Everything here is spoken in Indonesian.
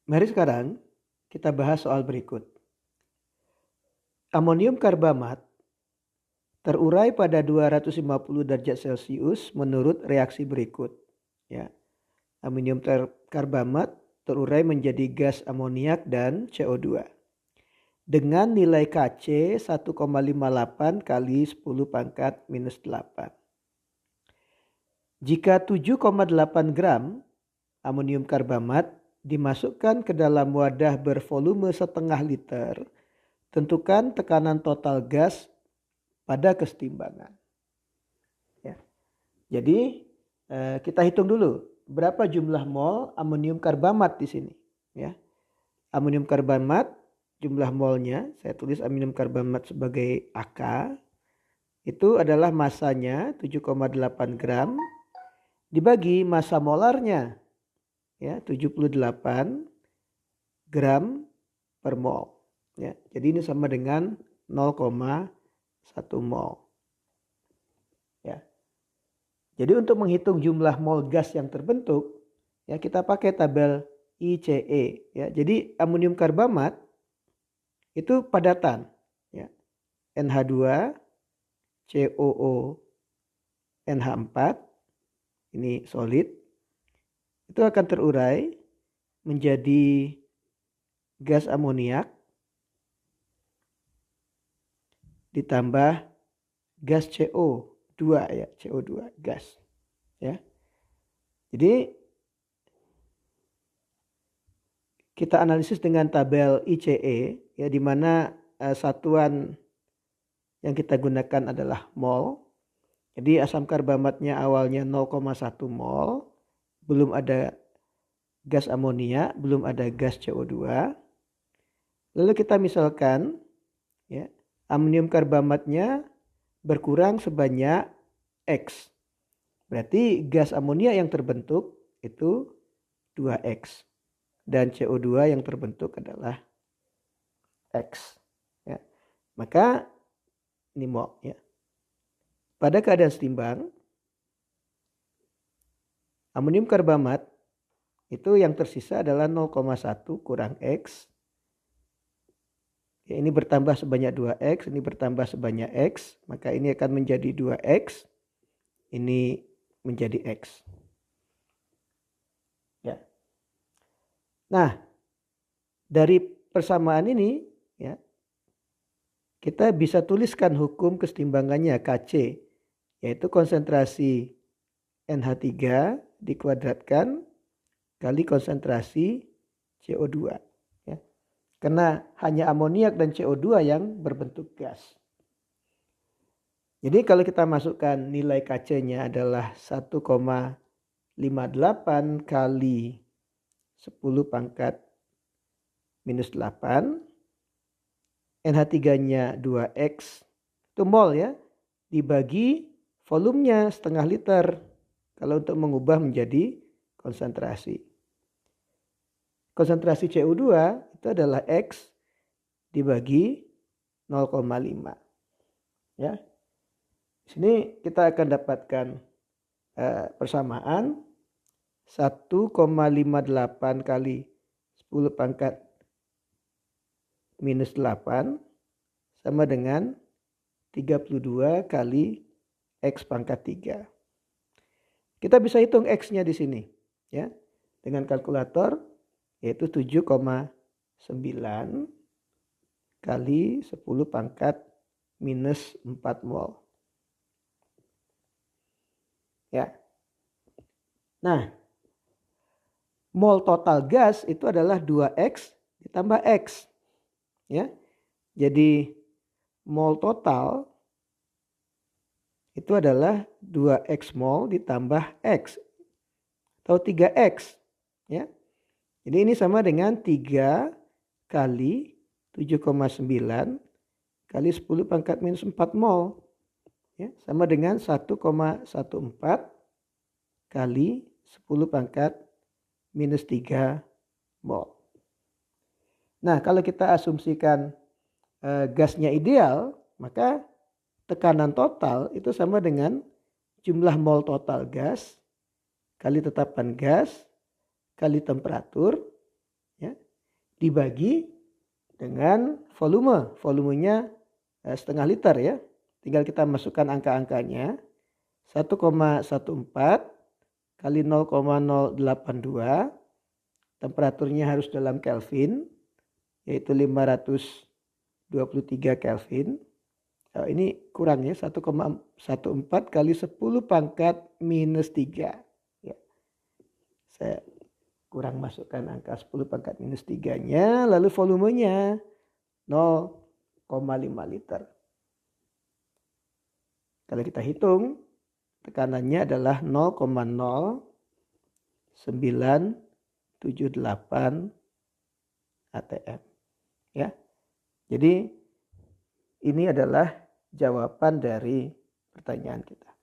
Mari sekarang kita bahas soal berikut. Amonium karbamat terurai pada 250 derajat Celcius menurut reaksi berikut. Ya. Amonium karbamat terurai menjadi gas amoniak dan CO2 dengan nilai Kc 1,58 kali 10 pangkat minus 8. Jika 7,8 gram amonium karbamat dimasukkan ke dalam wadah bervolume setengah liter, tentukan tekanan total gas pada kesetimbangan. Ya. Jadi kita hitung dulu berapa jumlah mol amonium karbamat di sini. Ya. Amonium karbamat jumlah molnya, saya tulis amonium karbamat sebagai AK, itu adalah masanya 7,8 gram dibagi massa molarnya, ya 78 gram per mol. Ya, jadi ini sama dengan 0,1 mol. Ya. Jadi untuk menghitung jumlah mol gas yang terbentuk, ya kita pakai tabel ICE. Ya. Jadi amonium karbamat itu padatan, ya. NH2, COO, NH4, ini solid, itu akan terurai menjadi gas amoniak ditambah gas CO2, ya, CO2 gas, ya. Jadi kita analisis dengan tabel ICE, ya, di mana satuan yang kita gunakan adalah mol. Jadi asam karbamatnya awalnya 0,1 mol, belum ada gas amonia, belum ada gas CO2. Lalu kita misalkan, ya, amonium karbamatnya berkurang sebanyak X. Berarti gas amonia yang terbentuk itu 2X. Dan CO2 yang terbentuk adalah X. Ya. Maka ini mol. Ya. Pada keadaan setimbang, amonium karbamat itu yang tersisa adalah 0,1 kurang X. Ya, ini bertambah sebanyak 2X, ini bertambah sebanyak X. Maka ini akan menjadi 2X, ini menjadi X. Ya. Nah, dari persamaan ini, ya, kita bisa tuliskan hukum kesetimbangannya Kc, yaitu konsentrasi NH3 dikuadratkan kali konsentrasi CO2. Ya. Karena hanya amoniak dan CO2 yang berbentuk gas. Jadi kalau kita masukkan nilai Kc-nya adalah 1,58 kali 10 pangkat minus 8. NH3-nya 2X. Itu mol, ya. Dibagi volumenya setengah liter. Kalau untuk mengubah menjadi konsentrasi. Konsentrasi CO2 itu adalah X dibagi 0,5. Ya. Di sini kita akan dapatkan persamaan 1,58 kali 10 pangkat minus 8 sama dengan 32 kali X pangkat 3. Kita bisa hitung X-nya di sini, ya, dengan kalkulator, yaitu 7,9 kali 10 pangkat minus 4 mol. Ya. Nah, mol total gas itu adalah 2X ditambah X. Ya. Jadi mol total itu adalah 2X mol ditambah X atau 3X, ya. Jadi ini sama dengan 3 kali 7,9 kali 10 pangkat minus 4 mol, ya, sama dengan 1,14 kali 10 pangkat minus 3 mol. Nah, kalau kita asumsikan gasnya ideal, maka tekanan total itu sama dengan jumlah mol total gas kali tetapan gas kali temperatur, ya, dibagi dengan volume. Volumenya setengah liter ya. Tinggal kita masukkan angka-angkanya. 1,14 kali 0,082. Temperaturnya harus dalam Kelvin, yaitu 523 Kelvin. Nah, ini kurang ya, 1,14 kali 10 pangkat minus 3. Ya. Saya kurang masukkan angka 10 pangkat minus 3-nya, lalu volumenya 0,5 liter. Kalau kita hitung, tekanannya adalah 0,0978 atm. Ya. Jadi ini adalah jawaban dari pertanyaan kita.